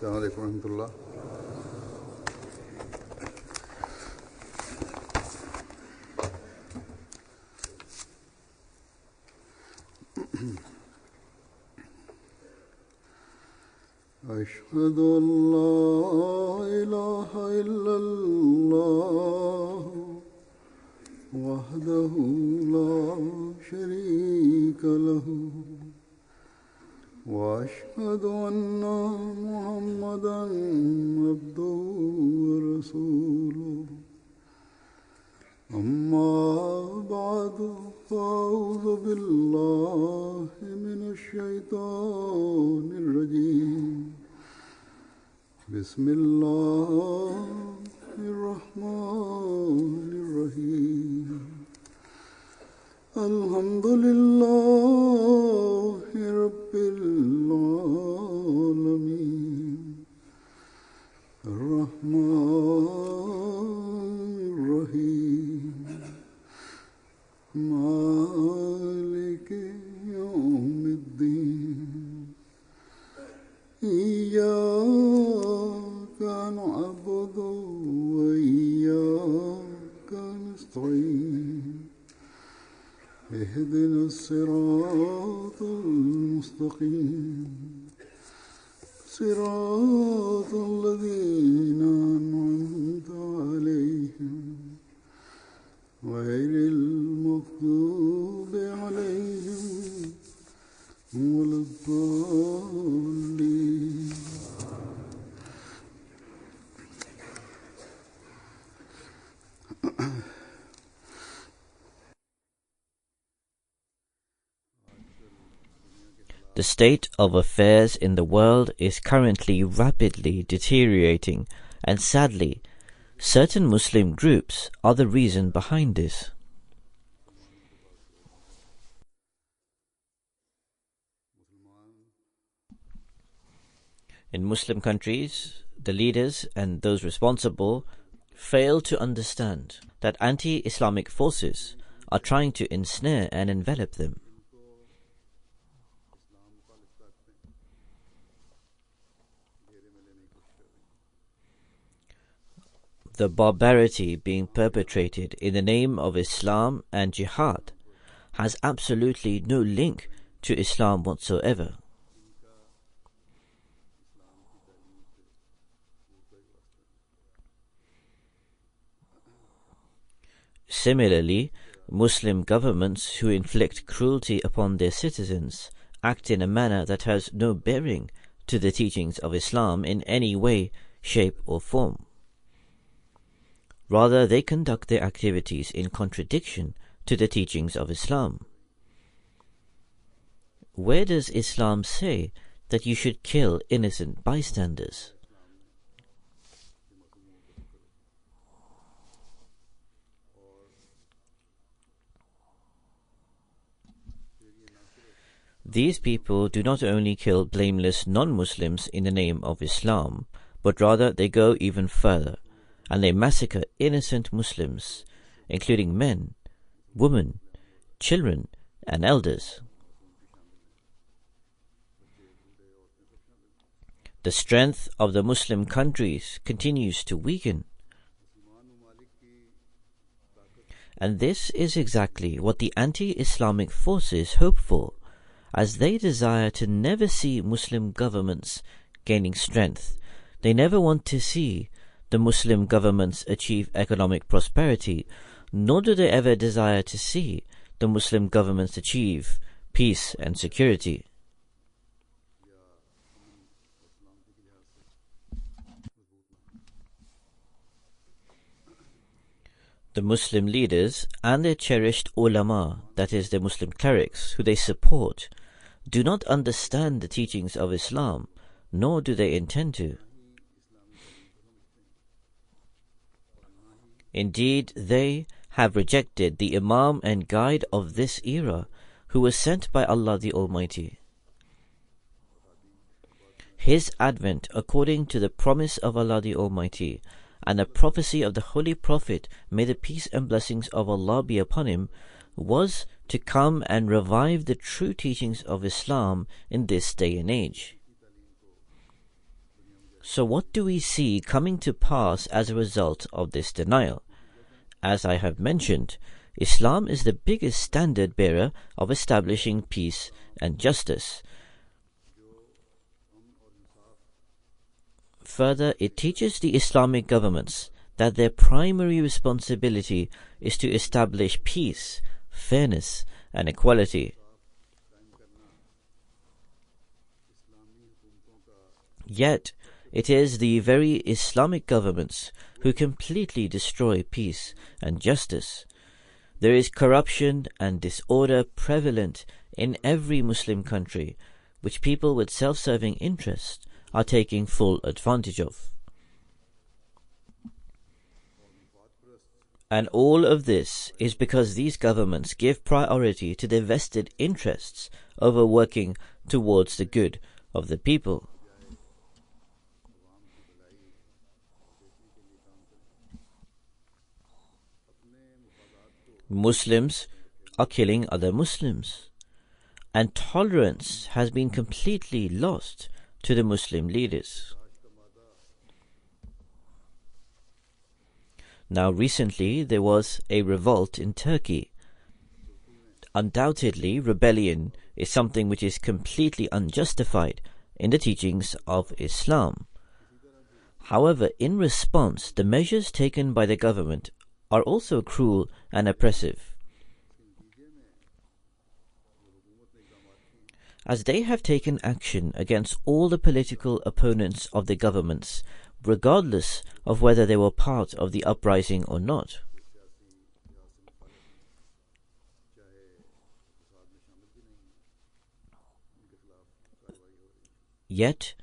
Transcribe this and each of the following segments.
السلام عليكم ورحمة الله. أشهد أن لا إله إلا الله وحده لا شريك له وأشهد أن محمدًا عبده ورسوله أما بعد فأعوذ بالله من الشيطان الرجيم بسم الله الرحمن الرحيم الحمد لله رب العالمين الرحمن الرحيم مالك يوم الدين إياك نعبد وإياك نستعين اهدنا الصراط المستقيم صراط الذين أنعمت عليهم غير المغضوب عليهم ولا الضالين. The state of affairs in the world is currently rapidly deteriorating, and sadly, certain Muslim groups are the reason behind this. In Muslim countries, the leaders and those responsible fail to understand that anti-Islamic forces are trying to ensnare and envelop them. The barbarity being perpetrated in the name of Islam and jihad has absolutely no link to Islam whatsoever. Similarly, Muslim governments who inflict cruelty upon their citizens act in a manner that has no bearing to the teachings of Islam in any way, shape or form. Rather, they conduct their activities in contradiction to the teachings of Islam. Where does Islam say that you should kill innocent bystanders? These people do not only kill blameless non-Muslims in the name of Islam, but rather they go even further, and they massacre innocent Muslims, including men, women, children, and elders. The strength of the Muslim countries continues to weaken. And this is exactly what the anti-Islamic forces hope for, as they desire to never see Muslim governments gaining strength. They never want to see the Muslim governments achieve economic prosperity, nor do they ever desire to see the Muslim governments achieve peace and security. The Muslim leaders and their cherished ulama, that is, the Muslim clerics who they support, do not understand the teachings of Islam, nor do they intend to. Indeed, they have rejected the Imam and guide of this era, who was sent by Allah the Almighty. His advent, according to the promise of Allah the Almighty, and the prophecy of the Holy Prophet, may the peace and blessings of Allah be upon him, was to come and revive the true teachings of Islam in this day and age. So what do we see coming to pass as a result of this denial? As I have mentioned, Islam is the biggest standard bearer of establishing peace and justice. Further, it teaches the Islamic governments that their primary responsibility is to establish peace, fairness, and equality. Yet, it is the very Islamic governments who completely destroy peace and justice. There is corruption and disorder prevalent in every Muslim country, which people with self-serving interests are taking full advantage of. And all of this is because these governments give priority to their vested interests over working towards the good of the people. Muslims are killing other Muslims, and tolerance has been completely lost to the Muslim leaders. Now recently there was a revolt in Turkey. Undoubtedly, rebellion is something which is completely unjustified in the teachings of Islam. However, in response, the measures taken by the government are also cruel and oppressive, as they have taken action against all the political opponents of the governments, regardless of whether they were part of the uprising or not. Yet,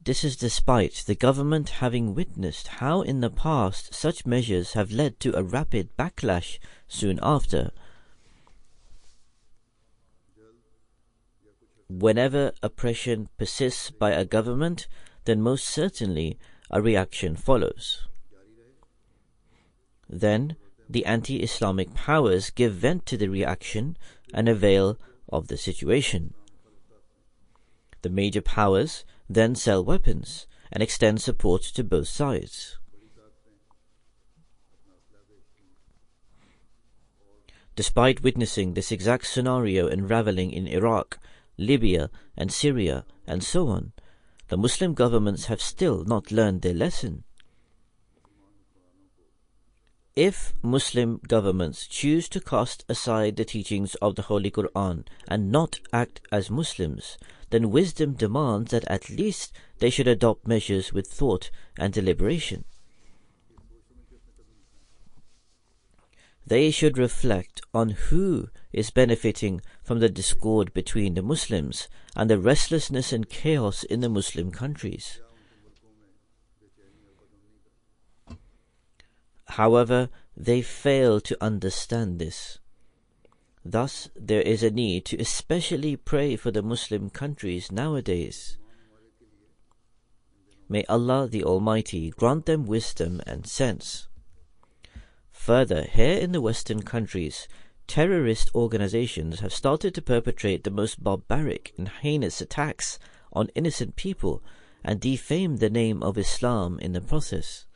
this is despite the government having witnessed how in the past such measures have led to a rapid backlash soon after. Whenever oppression persists by a government, then most certainly a reaction follows. Then the anti-Islamic powers give vent to the reaction and avail of the situation. The major powers then sell weapons and extend support to both sides. Despite witnessing this exact scenario unraveling in Iraq, Libya, and Syria, and so on, the Muslim governments have still not learned their lesson. If Muslim governments choose to cast aside the teachings of the Holy Quran and not act as Muslims, then wisdom demands that at least they should adopt measures with thought and deliberation. They should reflect on who is benefiting from the discord between the Muslims and the restlessness and chaos in the Muslim countries. However, they fail to understand this. Thus, there is a need to especially pray for the Muslim countries nowadays. May Allah the Almighty grant them wisdom and sense. Further, here in the Western countries, terrorist organizations have started to perpetrate the most barbaric and heinous attacks on innocent people and defame the name of Islam in the process.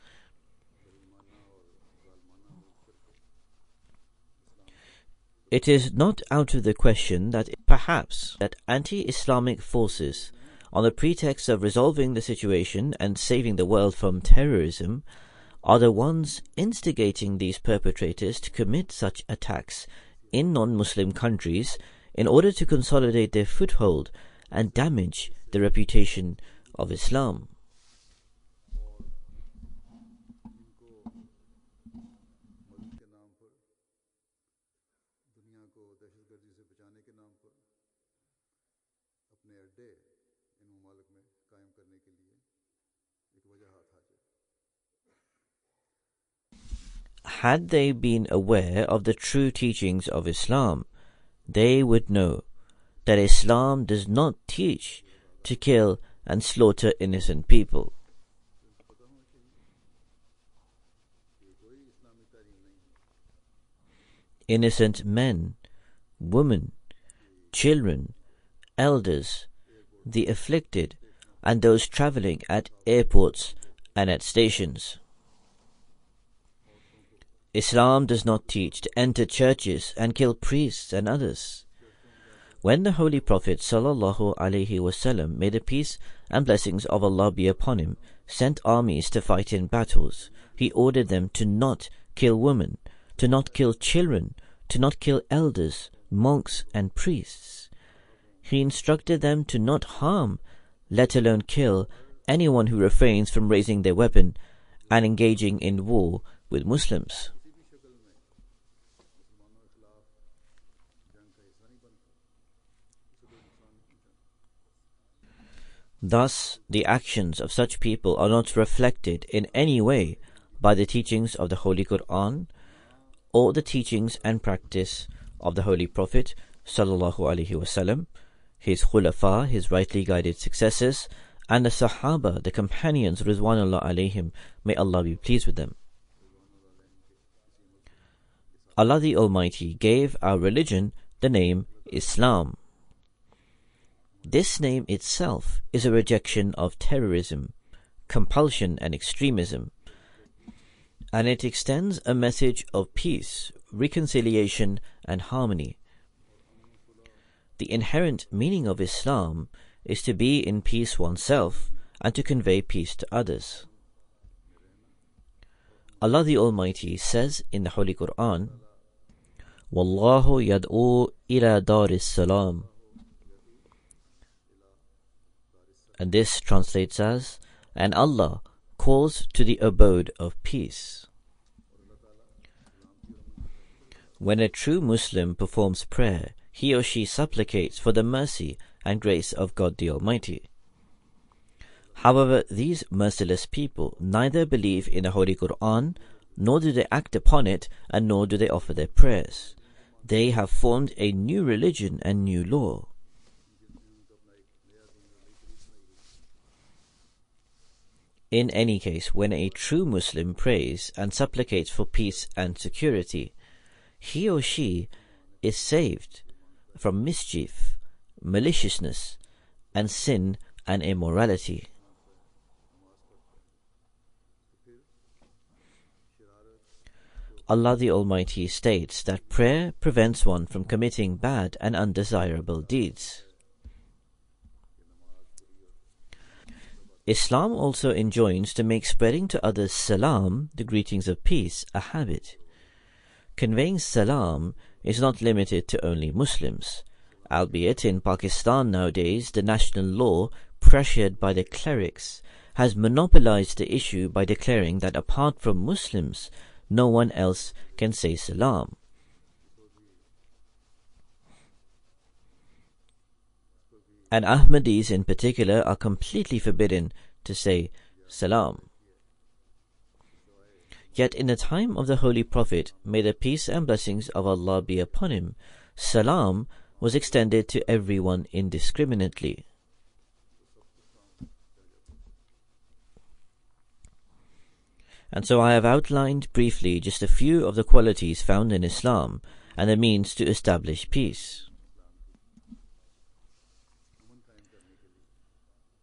It is not out of the question that perhaps that anti-Islamic forces, on the pretext of resolving the situation and saving the world from terrorism, are the ones instigating these perpetrators to commit such attacks in non-Muslim countries in order to consolidate their foothold and damage the reputation of Islam. Had they been aware of the true teachings of Islam, they would know that Islam does not teach to kill and slaughter innocent people. Innocent men, women, children, elders, the afflicted, and those traveling at airports and at stations. Islam does not teach to enter churches and kill priests and others. When the Holy Prophet ﷺ, may the peace and blessings of Allah be upon him, sent armies to fight in battles, he ordered them to not kill women, to not kill children, to not kill elders, monks and priests. He instructed them to not harm, let alone kill, anyone who refrains from raising their weapon and engaging in war with Muslims. Thus, the actions of such people are not reflected in any way by the teachings of the Holy Quran or the teachings and practice of the Holy Prophet ﷺ, his khulafa, his rightly guided successors, and the Sahaba, the companions, Ridwanullah alayhim, may Allah be pleased with them. Allah the Almighty gave our religion the name Islam. This name itself is a rejection of terrorism, compulsion and extremism, and it extends a message of peace, reconciliation and harmony. The inherent meaning of Islam is to be in peace oneself and to convey peace to others. Allah the Almighty says in the Holy Quran, Wallahu yad'u ila daris salam. And this translates as, and Allah calls to the abode of peace. When a true Muslim performs prayer, he or she supplicates for the mercy and grace of God the Almighty. However, these merciless people neither believe in the Holy Quran, nor do they act upon it, and nor do they offer their prayers. They have formed a new religion and new law. In any case, when a true Muslim prays and supplicates for peace and security, he or she is saved from mischief, maliciousness, and sin and immorality. Allah the Almighty states that prayer prevents one from committing bad and undesirable deeds. Islam also enjoins to make spreading to others salam, the greetings of peace, a habit. Conveying salam is not limited to only Muslims, albeit in Pakistan nowadays the national law, pressured by the clerics, has monopolized the issue by declaring that apart from Muslims, no one else can say salam. And Ahmadis in particular are completely forbidden to say salam. Yet in the time of the Holy Prophet, may the peace and blessings of Allah be upon him, salam was extended to everyone indiscriminately. And so I have outlined briefly just a few of the qualities found in Islam and the means to establish peace.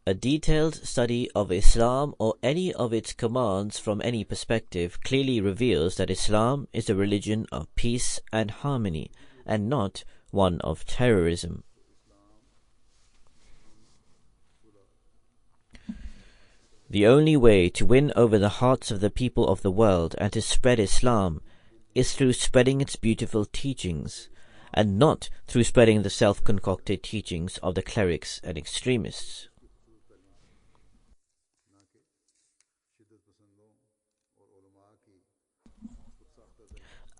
A detailed study of Islam or any of its commands from any perspective clearly reveals that Islam is a religion of peace and harmony, and not one of terrorism. The only way to win over the hearts of the people of the world and to spread Islam is through spreading its beautiful teachings, and not through spreading the self-concocted teachings of the clerics and extremists.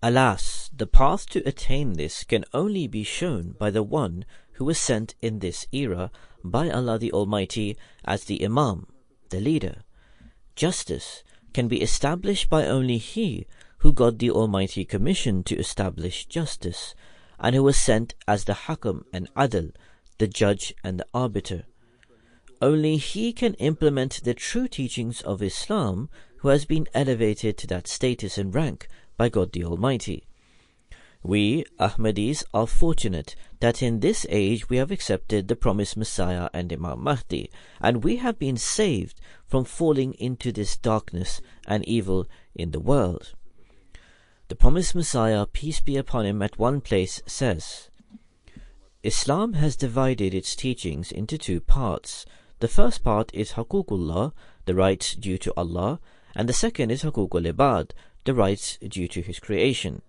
Alas, the path to attain this can only be shown by the one who was sent in this era by Allah the Almighty as the Imam, the leader. Justice can be established by only he who God the Almighty commissioned to establish justice, and who was sent as the Hakam and Adl, the judge and the arbiter. Only he can implement the true teachings of Islam, who has been elevated to that status and rank by God the Almighty. We, Ahmadis, are fortunate that in this age we have accepted the promised Messiah and Imam Mahdi, and we have been saved from falling into this darkness and evil in the world. The promised Messiah, peace be upon him, at one place says, Islam has divided its teachings into two parts. The first part is Haququllah, the rights due to Allah, and the second is Haququl Ibad, the rights due to His creation.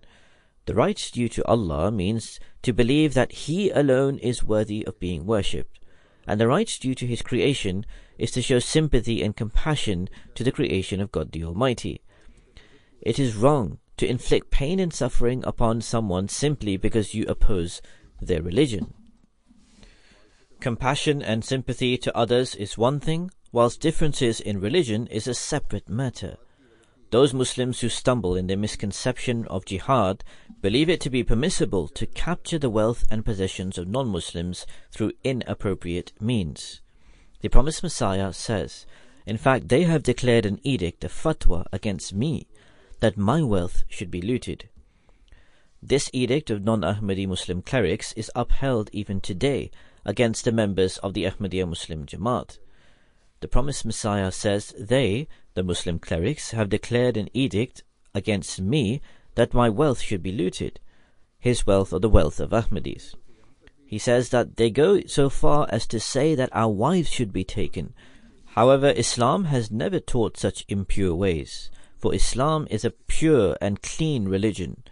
The rights due to Allah means to believe that He alone is worthy of being worshipped, and the rights due to His creation is to show sympathy and compassion to the creation of God the Almighty. It is wrong to inflict pain and suffering upon someone simply because you oppose their religion. Compassion and sympathy to others is one thing, whilst differences in religion is a separate matter. Those Muslims who stumble in their misconception of jihad believe it to be permissible to capture the wealth and possessions of non-Muslims through inappropriate means. The promised Messiah says, in fact, they have declared an edict, a fatwa, against me, that my wealth should be looted. This edict of non-Ahmadi Muslim clerics is upheld even today against the members of the Ahmadiyya Muslim Jamaat. The promised Messiah says they, the Muslim clerics, have declared an edict against me that my wealth should be looted, his wealth or the wealth of Ahmadis. He says that they go so far as to say that our wives should be taken. However, Islam has never taught such impure ways, for Islam is a pure and clean religion.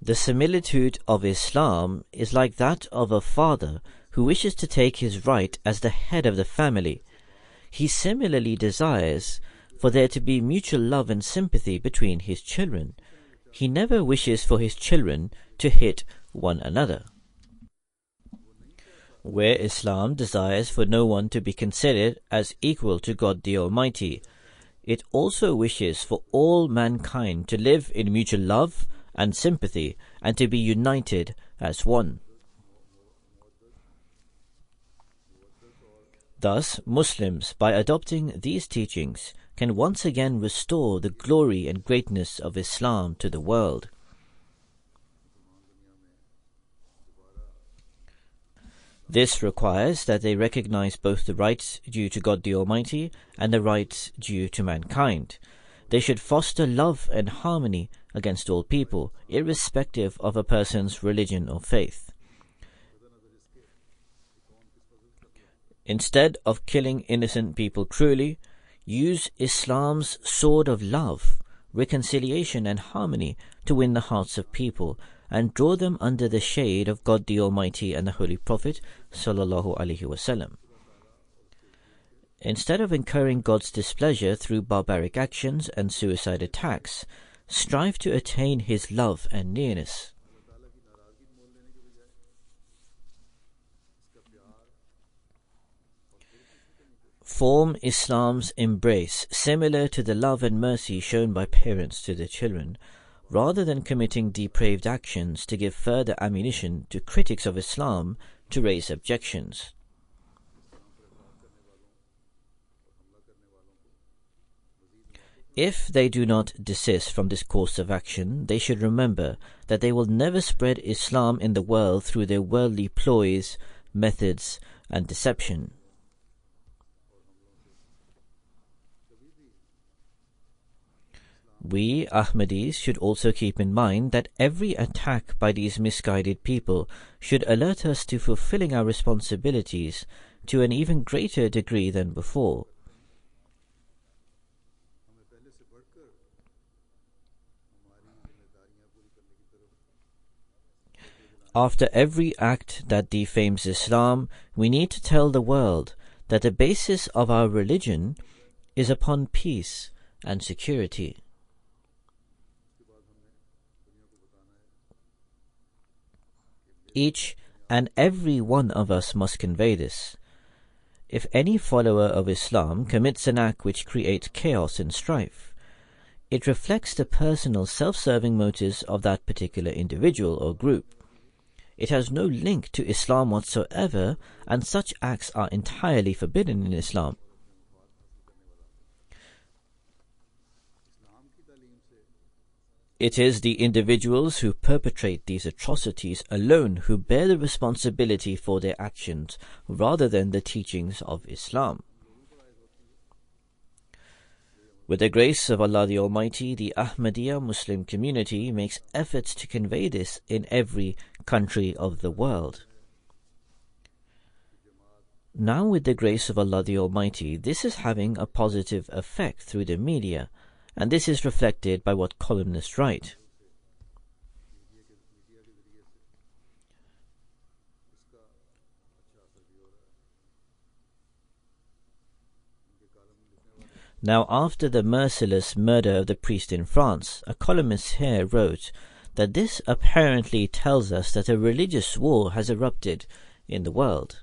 The similitude of Islam is like that of a father who wishes to take his right as the head of the family. He similarly desires for there to be mutual love and sympathy between his children. He never wishes for his children to hit one another. Where Islam desires for no one to be considered as equal to God the Almighty, it also wishes for all mankind to live in mutual love and sympathy and to be united as one. Thus, Muslims, by adopting these teachings, can once again restore the glory and greatness of Islam to the world. This requires that they recognize both the rights due to God the Almighty and the rights due to mankind. They should foster love and harmony against all people, irrespective of a person's religion or faith. Instead of killing innocent people cruelly, use Islam's sword of love, reconciliation and harmony to win the hearts of people and draw them under the shade of God the Almighty and the Holy Prophet sallallahu alaihi wasallam. Instead of incurring God's displeasure through barbaric actions and suicide attacks, strive to attain His love and nearness. Form Islam's embrace similar to the love and mercy shown by parents to their children, rather than committing depraved actions to give further ammunition to critics of Islam to raise objections. If they do not desist from this course of action, they should remember that they will never spread Islam in the world through their worldly ploys, methods, and deception. We, Ahmadis, should also keep in mind that every attack by these misguided people should alert us to fulfilling our responsibilities to an even greater degree than before. After every act that defames Islam, we need to tell the world that the basis of our religion is upon peace and security. Each and every one of us must convey this. If any follower of Islam commits an act which creates chaos and strife, it reflects the personal self-serving motives of that particular individual or group. It has no link to Islam whatsoever, and such acts are entirely forbidden in Islam. It is the individuals who perpetrate these atrocities alone who bear the responsibility for their actions, rather than the teachings of Islam. With the grace of Allah the Almighty, the Ahmadiyya Muslim community makes efforts to convey this in every country of the world. Now, with the grace of Allah the Almighty, this is having a positive effect through the media, and this is reflected by what columnists write. Now, after the merciless murder of the priest in France, a columnist here wrote that this apparently tells us that a religious war has erupted in the world.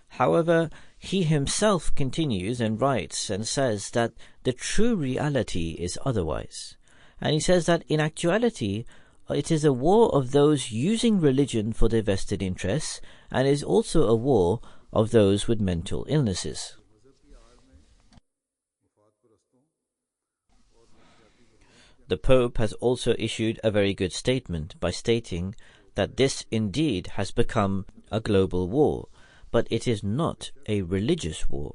However, he himself continues and writes and says that the true reality is otherwise. And he says that in actuality, it is a war of those using religion for their vested interests, and is also a war of those with mental illnesses. The Pope has also issued a very good statement by stating that this indeed has become a global war, but it is not a religious war.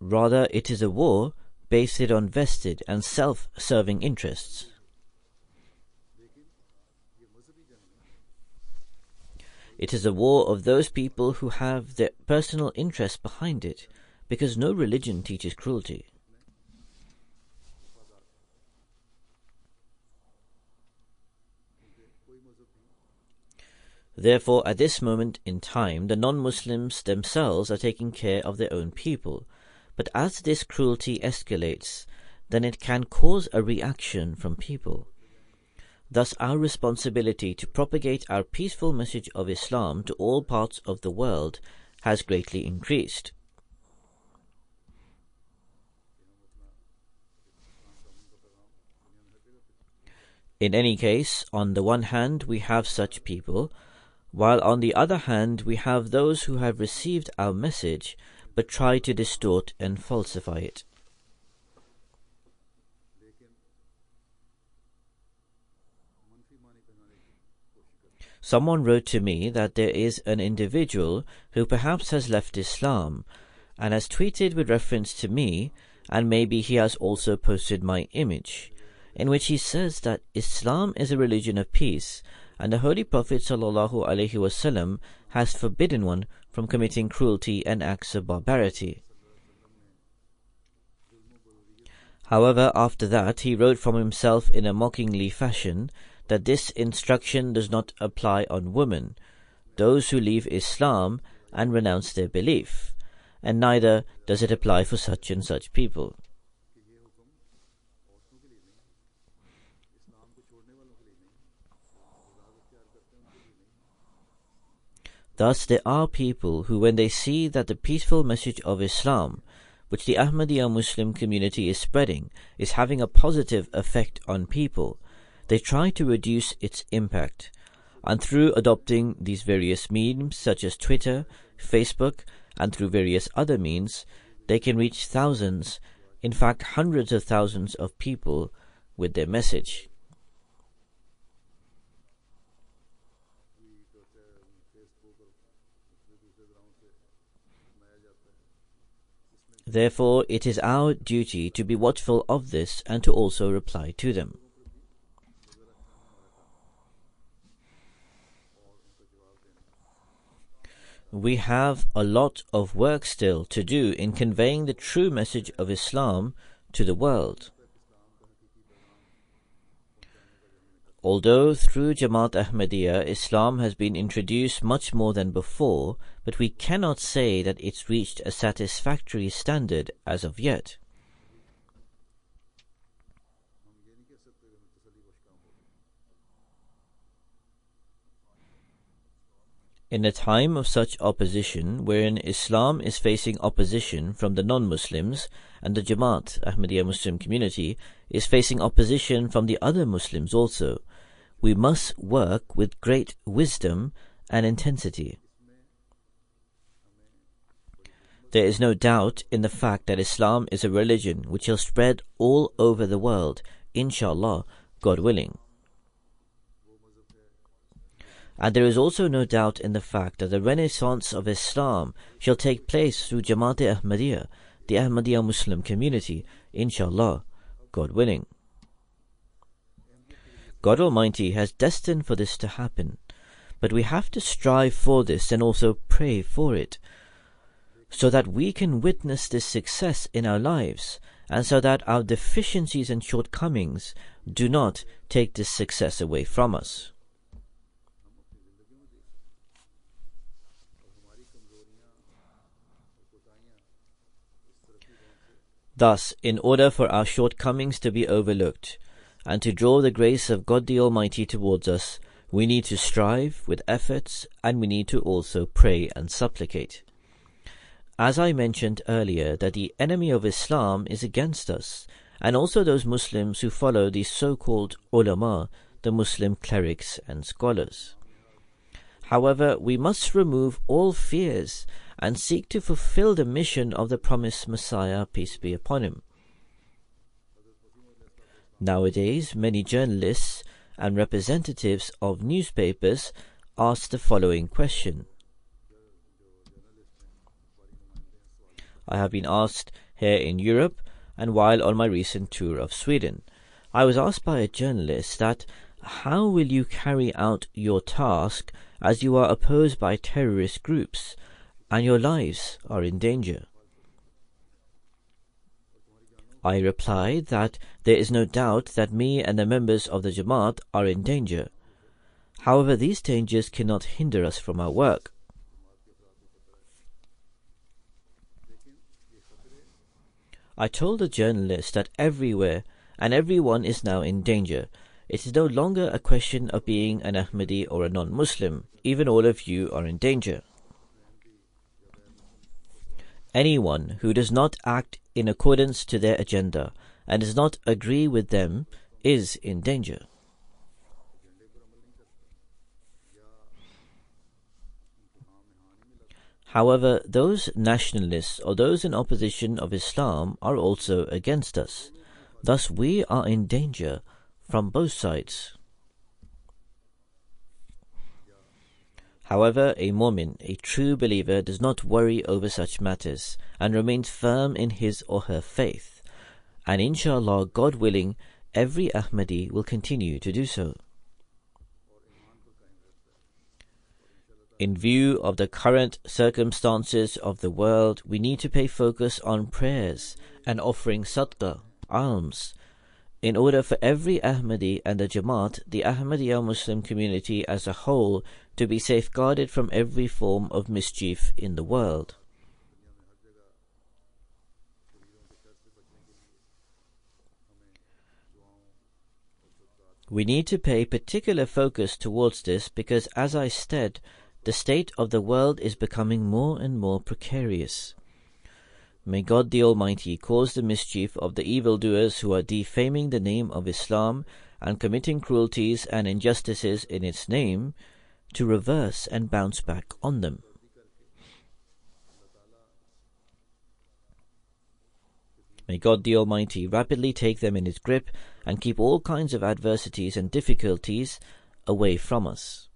Rather, it is a war based on vested and self-serving interests. It is a war of those people who have their personal interests behind it, because no religion teaches cruelty. Therefore, at this moment in time, the non-Muslims themselves are taking care of their own people. But as this cruelty escalates, then it can cause a reaction from people. Thus, our responsibility to propagate our peaceful message of Islam to all parts of the world has greatly increased. In any case, on the one hand, we have such people, while on the other hand, we have those who have received our message but try to distort and falsify it. Someone wrote to me that there is an individual who perhaps has left Islam and has tweeted with reference to me, and maybe he has also posted my image, in which he says that Islam is a religion of peace, and the Holy Prophet ﷺ has forbidden one from committing cruelty and acts of barbarity. However, after that, he wrote from himself in a mockingly fashion that this instruction does not apply on women, those who leave Islam and renounce their belief, and neither does it apply for such and such people. Thus, there are people who, when they see that the peaceful message of Islam, which the Ahmadiyya Muslim community is spreading, is having a positive effect on people, they try to reduce its impact, and through adopting these various means such as Twitter, Facebook, and through various other means, they can reach thousands, in fact hundreds of thousands of people with their message. Therefore, it is our duty to be watchful of this and to also reply to them. We have a lot of work still to do in conveying the true message of Islam to the world. Although through Jamaat Ahmadiyya, Islam has been introduced much more than before, but we cannot say that it's reached a satisfactory standard as of yet. In a time of such opposition, wherein Islam is facing opposition from the non-Muslims, and the Jamaat Ahmadiyya Muslim community is facing opposition from the other Muslims also, we must work with great wisdom and intensity. There is no doubt in the fact that Islam is a religion which will spread all over the world, inshallah, God willing. And there is also no doubt in the fact that the renaissance of Islam shall take place through Jamaat-e-Ahmadiyya, the Ahmadiyya Muslim community, inshallah, God willing. God Almighty has destined for this to happen, but we have to strive for this and also pray for it, so that we can witness this success in our lives, and so that our deficiencies and shortcomings do not take this success away from us. Thus, in order for our shortcomings to be overlooked, and to draw the grace of God the Almighty towards us, we need to strive with efforts, and we need to also pray and supplicate. As I mentioned earlier, that the enemy of Islam is against us, and also those Muslims who follow the so-called ulama, the Muslim clerics and scholars. However, we must remove all fears and seek to fulfill the mission of the promised Messiah, peace be upon him. Nowadays, many journalists and representatives of newspapers ask the following question. I have been asked here in Europe, and while on my recent tour of Sweden, I was asked by a journalist that, how will you carry out your task as you are opposed by terrorist groups and your lives are in danger? I replied that there is no doubt that me and the members of the Jamaat are in danger. However, these dangers cannot hinder us from our work. I told the journalist that everywhere and everyone is now in danger. It is no longer a question of being an Ahmadi or a non-Muslim. Even all of you are in danger. Anyone who does not act in accordance to their agenda and does not agree with them is in danger. However, those nationalists or those in opposition of Islam are also against us. Thus we are in danger from both sides. However, a Mu'min, a true believer, does not worry over such matters and remains firm in his or her faith. And inshallah, God willing, every Ahmadi will continue to do so. In view of the current circumstances of the world, we need to pay focus on prayers and offering sadaqah, alms, in order for every Ahmadi and the Jamaat, the Ahmadiyya Muslim community as a whole, to be safeguarded from every form of mischief in the world. We need to pay particular focus towards this because, as I said, the state of the world is becoming more and more precarious. May God the Almighty cause the mischief of the evildoers who are defaming the name of Islam and committing cruelties and injustices in its name to reverse and bounce back on them. May God the Almighty rapidly take them in his grip and keep all kinds of adversities and difficulties away from us.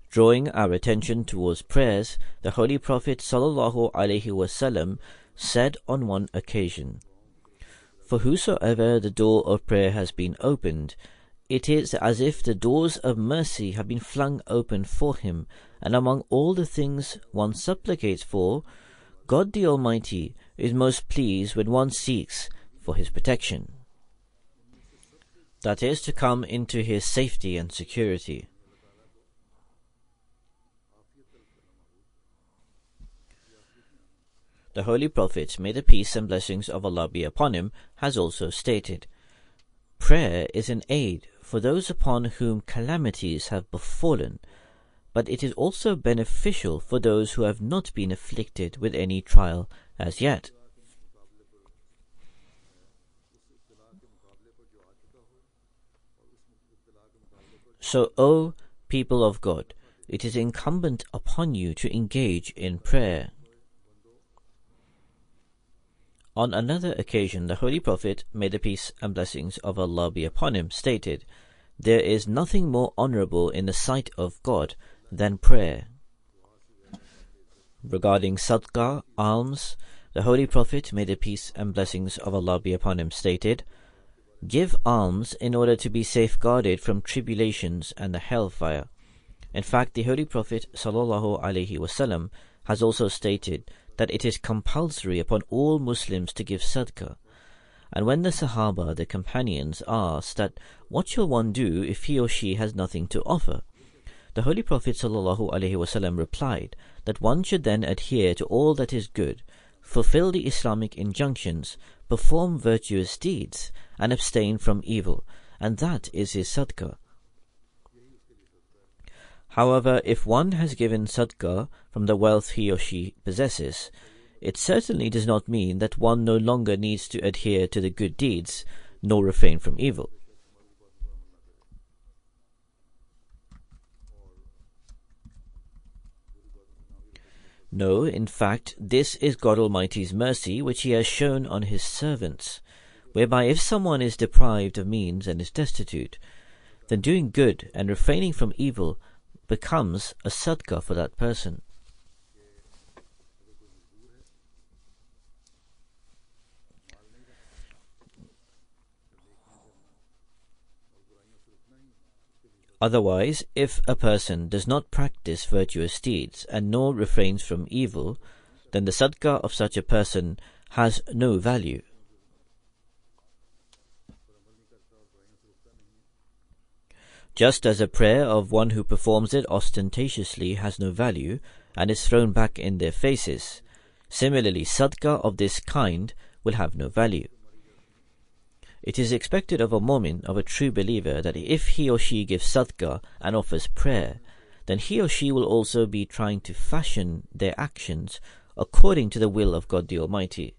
Drawing our attention towards prayers, the Holy Prophet ﷺ said on one occasion, "For whosoever the door of prayer has been opened, it is as if the doors of mercy have been flung open for him, and among all the things one supplicates for, God the Almighty is most pleased when one seeks for his protection." That is, to come into his safety and security. The Holy Prophet, may the peace and blessings of Allah be upon him, has also stated, "Prayer is an aid for those upon whom calamities have befallen, but it is also beneficial for those who have not been afflicted with any trial as yet." So, O people of God, it is incumbent upon you to engage in prayer. On another occasion, the Holy Prophet, may the peace and blessings of Allah be upon him, stated, "There is nothing more honourable in the sight of God than prayer." Regarding sadaqah, alms, the Holy Prophet, may the peace and blessings of Allah be upon him, stated, "Give alms in order to be safeguarded from tribulations and the hellfire." In fact, the Holy Prophet ﷺ has also stated that it is compulsory upon all Muslims to give sadaqah. And when the Sahaba, the companions, asked that what shall one do if he or she has nothing to offer, the Holy Prophet ﷺ replied that one should then adhere to all that is good, fulfill the Islamic injunctions, perform virtuous deeds, and abstain from evil, and that is his sadaqah. However, if one has given sadaqah from the wealth he or she possesses, it certainly does not mean that one no longer needs to adhere to the good deeds, nor refrain from evil. No, in fact, this is God Almighty's mercy which He has shown on His servants, whereby if someone is deprived of means and is destitute, then doing good and refraining from evil becomes a sadaqah for that person. Otherwise, if a person does not practice virtuous deeds and nor refrains from evil, then the sadaqah of such a person has no value. Just as a prayer of one who performs it ostentatiously has no value and is thrown back in their faces, similarly sadaqah of this kind will have no value. It is expected of a mu'min, of a true believer, that if he or she gives sadaqah and offers prayer, then he or she will also be trying to fashion their actions according to the will of God the Almighty.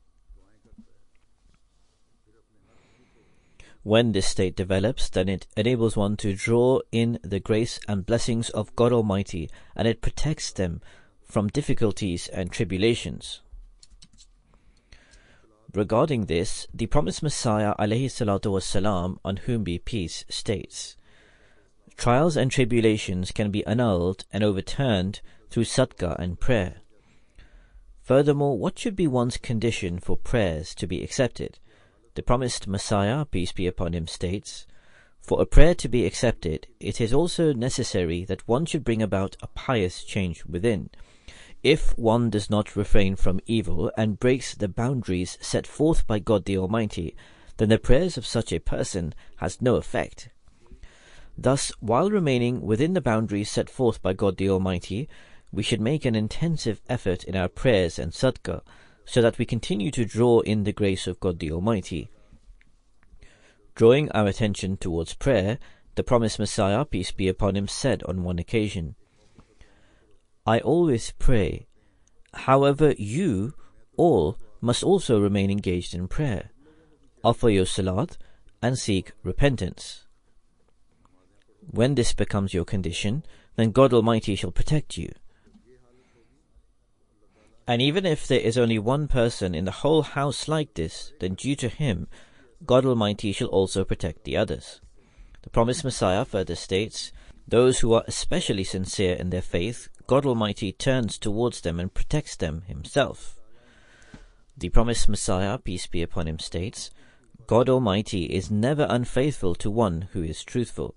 When this state develops, then it enables one to draw in the grace and blessings of God Almighty, and it protects them from difficulties and tribulations. Regarding this, the promised Messiah ﷺ, on whom be peace, states, "Trials and tribulations can be annulled and overturned through sadaqah and prayer." Furthermore, what should be one's condition for prayers to be accepted? The promised Messiah, peace be upon him, states, "For a prayer to be accepted, it is also necessary that one should bring about a pious change within. If one does not refrain from evil and breaks the boundaries set forth by God the Almighty, then the prayers of such a person has no effect. Thus, while remaining within the boundaries set forth by God the Almighty, we should make an intensive effort in our prayers and sadaqah, so that we continue to draw in the grace of God the Almighty. Drawing our attention towards prayer, the promised Messiah, peace be upon him, said on one occasion, "I always pray. However, you all must also remain engaged in prayer. Offer your salat and seek repentance. When this becomes your condition, then God Almighty shall protect you. And even if there is only one person in the whole house like this, then due to him, God Almighty shall also protect the others." The promised Messiah further states, "Those who are especially sincere in their faith, God Almighty turns towards them and protects them Himself." The promised Messiah, peace be upon him, states, "God Almighty is never unfaithful to one who is truthful.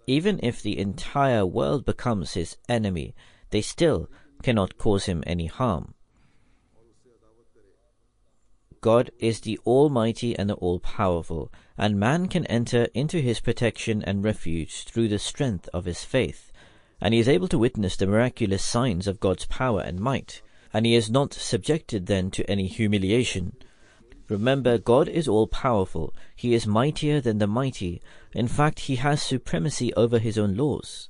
Even if the entire world becomes His enemy, they still cannot cause Him any harm. God is the Almighty and the All-Powerful, and man can enter into His protection and refuge through the strength of his faith, and he is able to witness the miraculous signs of God's power and might, and he is not subjected then to any humiliation. Remember, God is all-powerful. He is mightier than the mighty. In fact, He has supremacy over His own laws.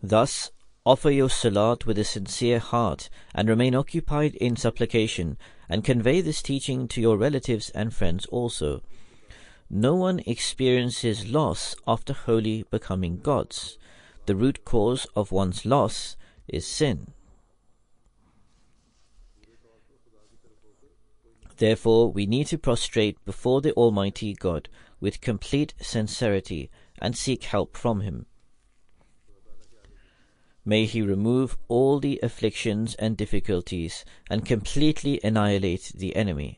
Thus, offer your salat with a sincere heart, and remain occupied in supplication, and convey this teaching to your relatives and friends also. No one experiences loss after wholly becoming gods. The root cause of one's loss is sin. Therefore, we need to prostrate before the Almighty God with complete sincerity and seek help from Him. May He remove all the afflictions and difficulties and completely annihilate the enemy.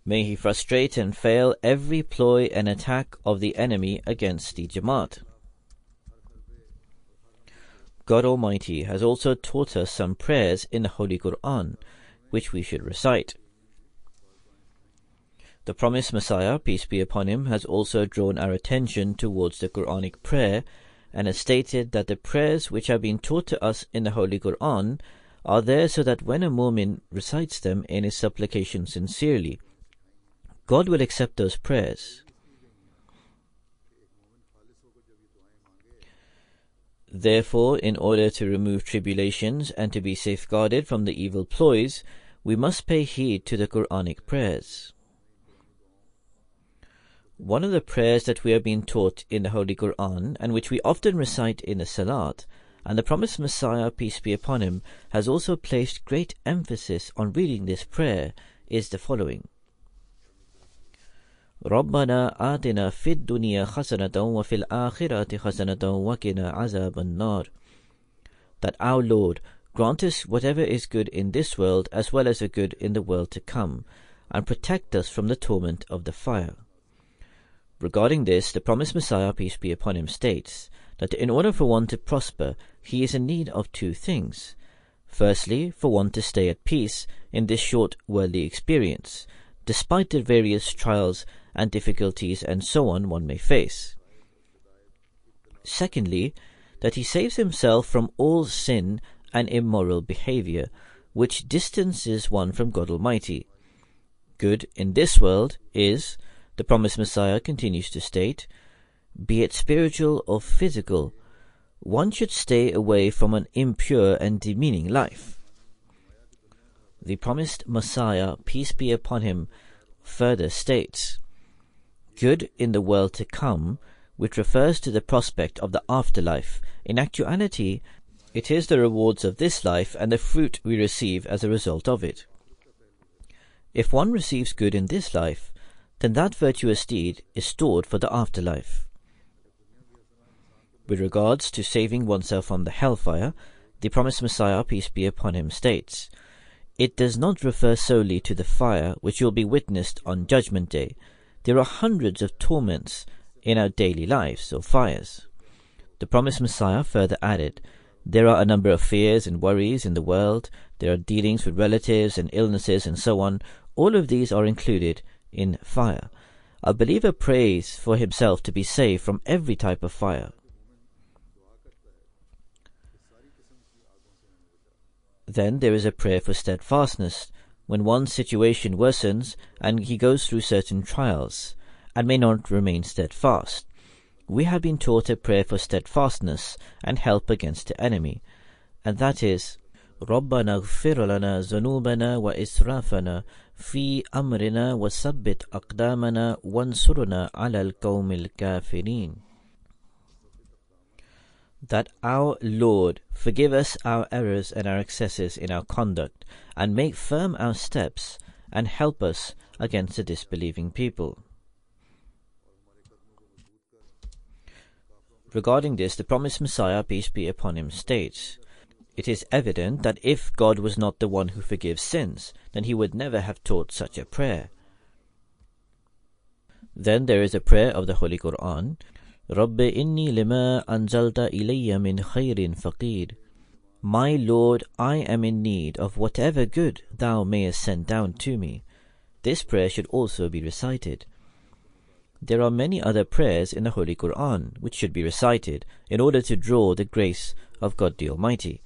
May He frustrate and fail every ploy and attack of the enemy against the Jamaat. God Almighty has also taught us some prayers in the Holy Quran, which we should recite. The promised Messiah, peace be upon him, has also drawn our attention towards the Quranic prayer and has stated that the prayers which have been taught to us in the Holy Quran are there so that when a mu'min recites them in his supplication sincerely, God will accept those prayers. Therefore, in order to remove tribulations and to be safeguarded from the evil ploys, we must pay heed to the Quranic prayers. One of the prayers that we have been taught in the Holy Quran, and which we often recite in the Salat, and the promised Messiah, peace be upon him, has also placed great emphasis on reading this prayer, is the following. رَبَّنَا آتِنَا فِي الدُّنْيَا حَسَنَةً وَفِي الْآخِرَةِ حَسَنَةً وَقِنَا عَذَابَ النَّارِ. That our Lord grant us whatever is good in this world as well as a good in the world to come, and protect us from the torment of the fire. Regarding this, the promised Messiah, peace be upon him, states that in order for one to prosper, he is in need of two things. Firstly, for one to stay at peace in this short worldly experience, despite the various trials and difficulties and so on one may face. Secondly, that he saves himself from all sin and immoral behavior, which distances one from God Almighty. Good in this world is, the promised Messiah continues to state, be it spiritual or physical, one should stay away from an impure and demeaning life. The promised Messiah, peace be upon him, further states, good in the world to come, which refers to the prospect of the afterlife. In actuality, it is the rewards of this life and the fruit we receive as a result of it. If one receives good in this life, then that virtuous deed is stored for the afterlife. With regards to saving oneself from the hellfire, the promised Messiah, peace be upon him, states, it does not refer solely to the fire which will be witnessed on Judgment Day. There are hundreds of torments in our daily lives, or fires. The promised Messiah further added, there are a number of fears and worries in the world, there are dealings with relatives and illnesses and so on. All of these are included in fire. A believer prays for himself to be saved from every type of fire. Then there is a prayer for steadfastness, when one's situation worsens and he goes through certain trials, and may not remain steadfast. We have been taught a prayer for steadfastness and help against the enemy, and that is, رَبَّنَا اغْفِرْ لَنَا ذُنُوبَنَا وَإِسْرَافَنَا فِي أَمْرِنَا وَثَبِّتْ أَقْدَامَنَا وَانْصُرْنَا عَلَى الْقَوْمِ الْكَافِرِينَ. That our Lord forgive us our errors and our excesses in our conduct, and make firm our steps, and help us against the disbelieving people. Regarding this, the promised Messiah, peace be upon him, states, it is evident that if God was not the one who forgives sins, then he would never have taught such a prayer. Then there is a prayer of the Holy Quran, رَبِّ إِنِّي لِمَا أَنزَلْتَ إِلَيَّ مِنْ خَيْرٍ فَقِيرٌ. My Lord, I am in need of whatever good thou mayest send down to me. This prayer should also be recited. There are many other prayers in the Holy Quran which should be recited in order to draw the grace of God the Almighty.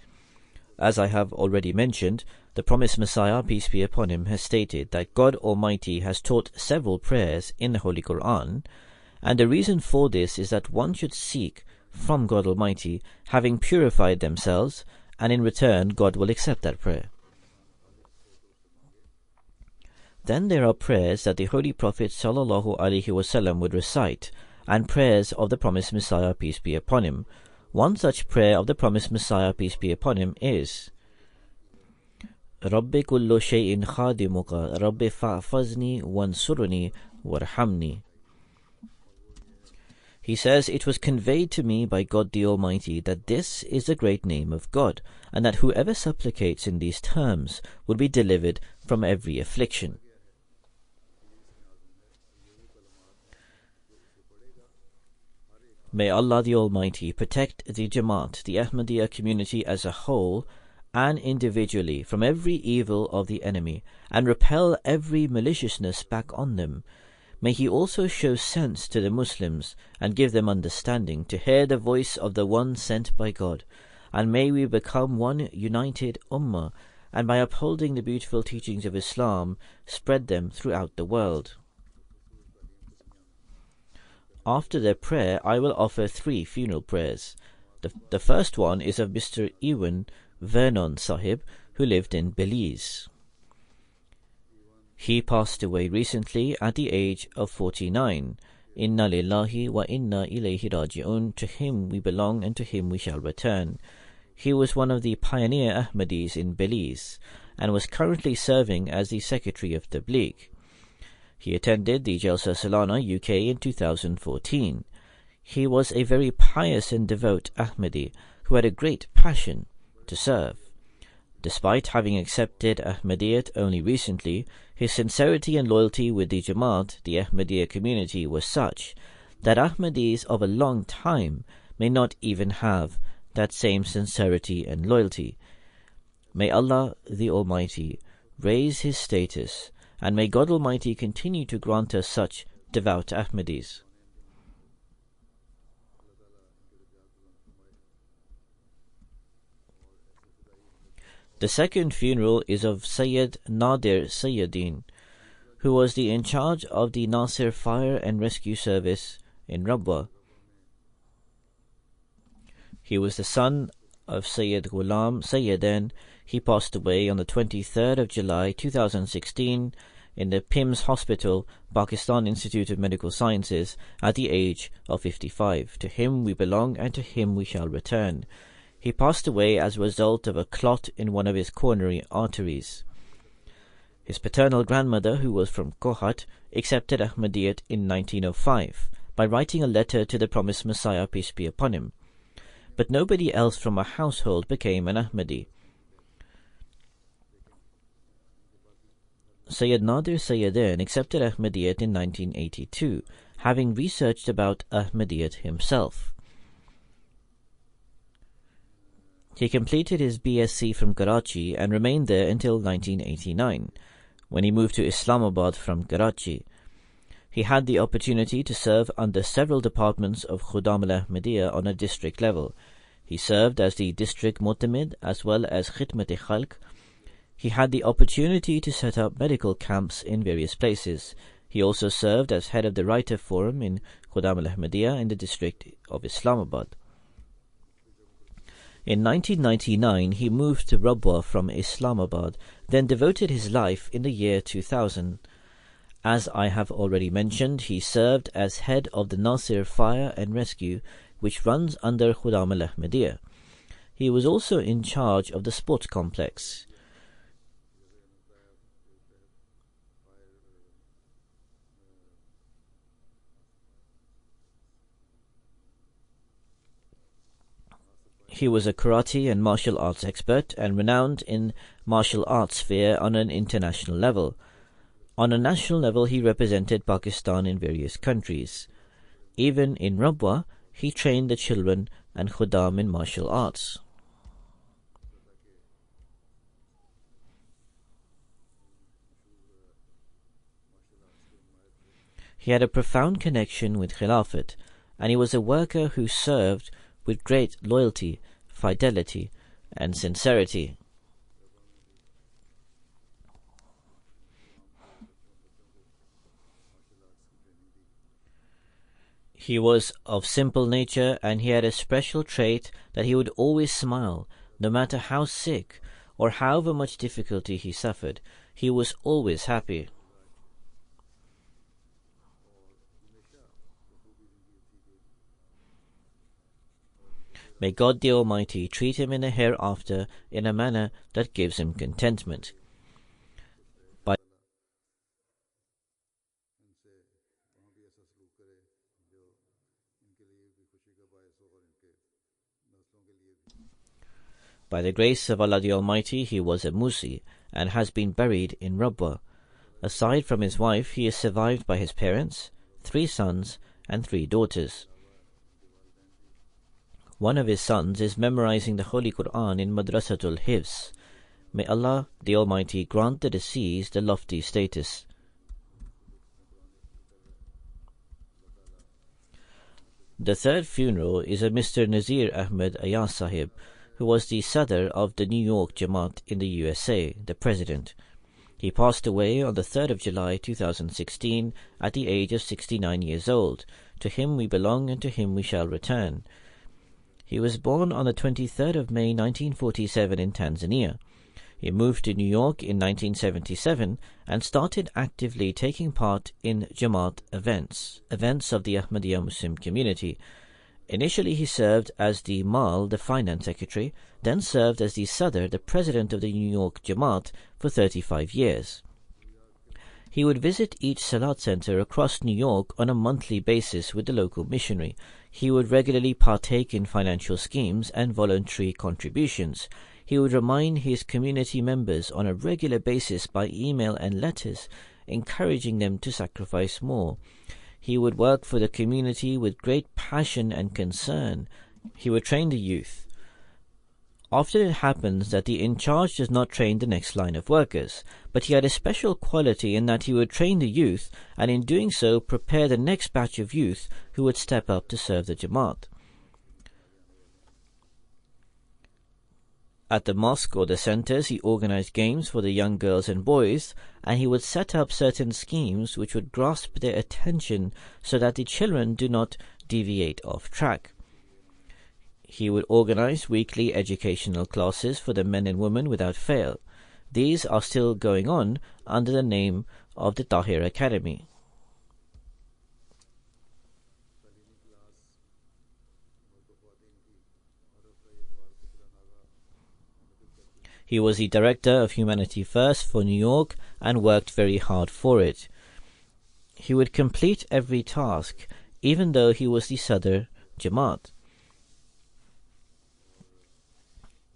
As I have already mentioned, the promised Messiah, peace be upon him, has stated that God Almighty has taught several prayers in the Holy Quran, and the reason for this is that one should seek from God Almighty, having purified themselves, and in return God will accept that prayer. Then there are prayers that the Holy Prophet ﷺ would recite, and prayers of the promised Messiah, peace be upon him. One such prayer of the promised Messiah, peace be upon him, is Rabbi kullu shay'in khadimuka, Rabbi fa'fazni wansurni warhamni. He says, it was conveyed to me by God the Almighty that this is the great name of God, and that whoever supplicates in these terms would be delivered from every affliction. May Allah the Almighty protect the Jamaat, the Ahmadiyya community as a whole and individually, from every evil of the enemy, and repel every maliciousness back on them. May He also show sense to the Muslims and give them understanding to hear the voice of the one sent by God. And may we become one united ummah, and by upholding the beautiful teachings of Islam, spread them throughout the world. After their prayer, I will offer 3 funeral prayers. The first one is of Mr. Ewan Vernon Sahib, who lived in Belize. He passed away recently at the age of 49. Inna lillahi wa inna ilayhi raji'un. To him we belong and to him we shall return. He was one of the pioneer Ahmadis in Belize and was currently serving as the Secretary of Tabligh. He attended the Jalsa Salana UK in 2014. He was a very pious and devout Ahmadi who had a great passion to serve. Despite having accepted Ahmadiyyat only recently, his sincerity and loyalty with the Jamaat, the Ahmadiyya community, was such that Ahmadis of a long time may not even have that same sincerity and loyalty. May Allah the Almighty raise his status, and may God Almighty continue to grant us such devout Ahmadis. The second funeral is of Sayyid Nadir Sayyadin, who was the in charge of the Nasir Fire and Rescue Service in Rabwa. He was the son of Sayyid Ghulam Sayyadin. He passed away on the 23rd of July 2016 in the PIMS Hospital, Pakistan Institute of Medical Sciences, at the age of 55. To him we belong and to him we shall return. He passed away as a result of a clot in one of his coronary arteries. His paternal grandmother, who was from Kohat, accepted Ahmadiyyat in 1905 by writing a letter to the promised Messiah, peace be upon him. But nobody else from her household became an Ahmadi. Sayyid Nadir Sayyadin accepted Ahmadiyyat in 1982, having researched about Ahmadiyyat himself. He completed his BSc from Karachi and remained there until 1989, when he moved to Islamabad from Karachi. He had the opportunity to serve under several departments of Khudam al-Ahmadiyya on a district level. He served as the district Mu'tamid as well as Khidmat-e-Khalq. He had the opportunity to set up medical camps in various places. He also served as head of the Writer Forum in Khudam al-Ahmadiyya in the district of Islamabad. In 1999, he moved to Rabwa from Islamabad, then devoted his life in the year 2000. As I have already mentioned, he served as head of the Nasir Fire and Rescue, which runs under Khudam al-Ahmadiyya. He was also in charge of the sports complex. He was a karate and martial arts expert and renowned in martial arts sphere on an international level. On a national level, he represented Pakistan in various countries. Even in Rabwa, he trained the children and Khudam in martial arts. He had a profound connection with Khilafat, and he was a worker who served with great loyalty, fidelity, and sincerity. He was of simple nature, and he had a special trait that he would always smile, no matter how sick or however much difficulty he suffered. He was always happy. May God the Almighty treat him in the hereafter in a manner that gives him contentment. By the grace of Allah the Almighty, he was a Musi and has been buried in Rabwa. Aside from his wife, he is survived by his parents, 3 sons and 3 daughters. One of his sons is memorizing the Holy Quran in Madrasatul Hifz. May Allah the Almighty grant the deceased a lofty status. The third funeral is of Mr. Nazir Ahmed Ayaz Sahib, who was the Sadr of the New York Jamaat in the USA, the president. He passed away on the 3rd of July 2016 at the age of 69 years old. To him we belong and to him we shall return. He was born on the 23rd of May 1947 in Tanzania. He moved to New York in 1977 and started actively taking part in Jamaat events of the Ahmadiyya Muslim community. Initially he served as the Mal, the finance secretary, then served as the Sadr, the president of the New York Jamaat, for 35 years. He would visit each Salat center across New York on a monthly basis with the local missionary. He would regularly partake in financial schemes and voluntary contributions. He would remind his community members on a regular basis by email and letters, encouraging them to sacrifice more. He would work for the community with great passion and concern. He would train the youth. Often it happens that the in-charge does not train the next line of workers, but he had a special quality in that he would train the youth, and in doing so prepare the next batch of youth who would step up to serve the Jamaat. At the mosque or the centers, he organized games for the young girls and boys, and he would set up certain schemes which would grasp their attention so that the children do not deviate off track. He would organize weekly educational classes for the men and women without fail. These are still going on under the name of the Tahir Academy. He was the director of Humanity First for New York and worked very hard for it. He would complete every task, even though he was the Sadr Jamaat.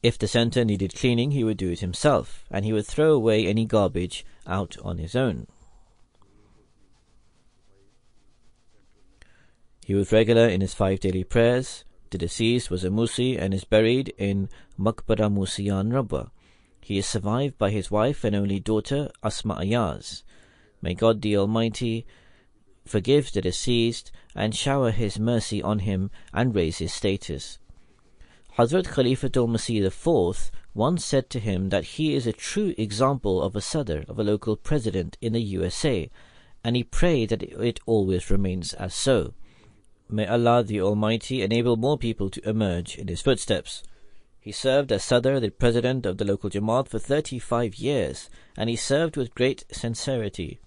If the center needed cleaning, he would do it himself, and he would throw away any garbage out on his own. He was regular in his 5 daily prayers. The deceased was a Musi and is buried in Maqbara Musiyan Rabwa. He is survived by his wife and only daughter, Asma Ayaz. May God the Almighty forgive the deceased and shower his mercy on him and raise his status. Hazrat Khalifatul Masih IV once said to him that he is a true example of a Sadr, of a local president in the USA, and he prayed that it always remains as so. May Allah the Almighty enable more people to emerge in his footsteps. He served as Sadr, the president of the local Jamaat, for 35 years, and he served with great sincerity.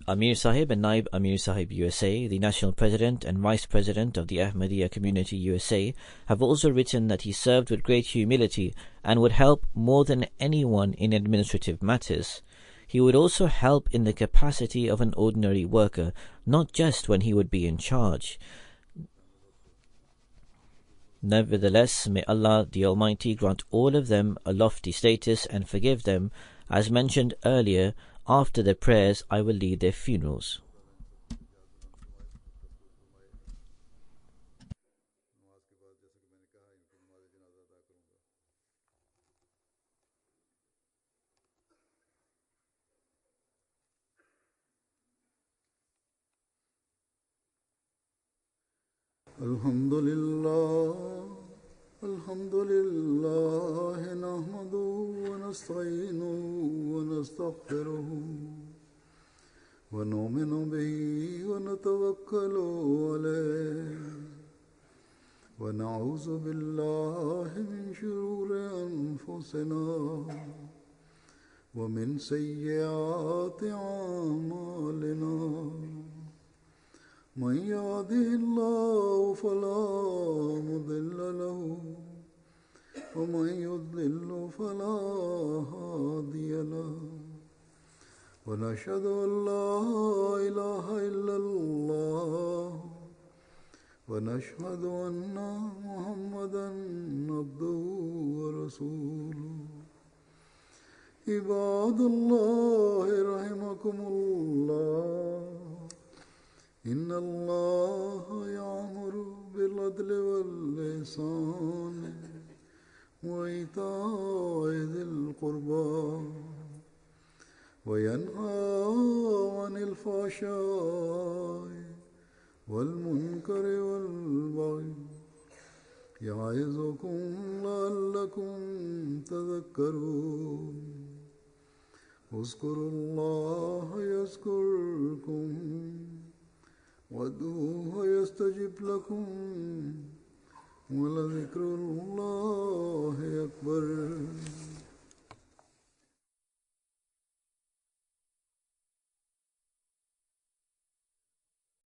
Amir Sahib and Naib Amir Sahib USA, the national president and vice president of the Ahmadiyya Community USA, have also written that he served with great humility and would help more than anyone in administrative matters. He would also help in the capacity of an ordinary worker, not just when he would be in charge. Nevertheless, may Allah the Almighty grant all of them a lofty status and forgive them. As mentioned earlier, after their prayers I will lead their funerals. Alhamdulillah, nahmaduhu wa nasta'inuhu wa nastaghfiruhu wa nu'minu bihi wa natawakkalu alayhi ونعوذ بالله من شرور أنفسنا ومن سيئات أعمالنا من يهده الله فلا مضل له ومن يضلل فلا هادي له ونشهد أن لا إله إلا الله ونشهد أن محمدا عبده ورسوله عباد الله رحمكم الله إن الله يأمر بالعدل والإحسان وإيتاء ذي القربى وينهى عن الفحشاء والمنكر والبغي يعظكم لعلكم تذكرون اذكروا الله يذكركم وادعوه يستجب لكم ولذكر الله